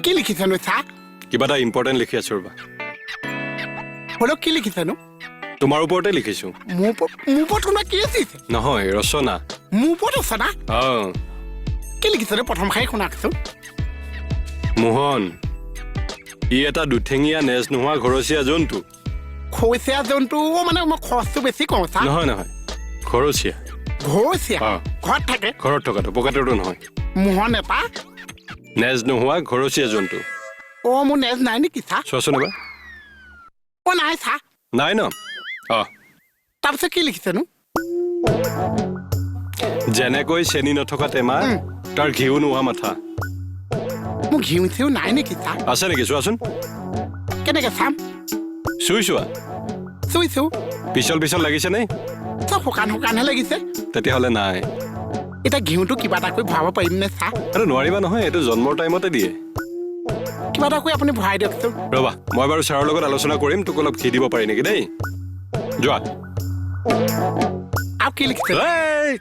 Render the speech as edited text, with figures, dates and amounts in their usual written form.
কি লিখিছেনো ছাৰ কিবা এটা ইম্পৰ্টেণ্ট লিখি আছো ৰবা হ'লেও কি লিখিছেনো তোমাৰ ওপৰতে লিখিছো মোৰ ওপৰত কোনোবা কি আছে নহয় ৰচনা মোৰ ওপৰত আছে না অঁ কি লিখিছেনো প্ৰথম খাই শুনাকচোন মোহন ই এটা দুঠেঙীয়া নেজ নোহোৱা ঘৰচীয়া জন্তু খৰচীয়া জন্তু মানে মই খৰচটো বেছি কওঁ ছাৰ নহয় নহয় ঘৰচীয়া ঘৰচীয়া অঁ। ঘৰত থাকে ঘৰত থকাটো পকেটৰটো নহয় মোহন এটা নেজ নোহোৱা ঘৰচীয়া জন্তু অ' মোৰ নেজ নাই নেকি ছাৰ চোৱাচোন এবাৰ অ' নাই ছাৰ নাই ন অঁ তাৰপিছত কি লিখিছেনো যেনেকৈ চেনি নথকা টেমা তাৰ ঘিউ নোহোৱা মাথা মোৰ ঘিউ চিউ নাই নেকি ছাৰ আছে নেকি চোৱাচোন কেনেকৈ চাম চুই চোৱা চুইছোঁ পিছল পিছল লাগিছেনে চব শুকান শুকানহে লাগিছে তেতিয়াহ'লে নাই এতিয়া ঘিউটো কিবা এটা কৰি ভৰাব পাৰিম নে ছাৰ আৰু নোৱাৰিবা নহয় এইটো জন্মৰ টাইমতে দিয়ে কিবা এটা কৰি আপুনি ভৰাই দিয়কচোন ৰ'বা মই বাৰু ছাৰৰ লগত আলোচনা কৰিম তোক অলপ ঘি দিব পাৰি নেকি দেই যোৱা আৰু কি লিখিছে এই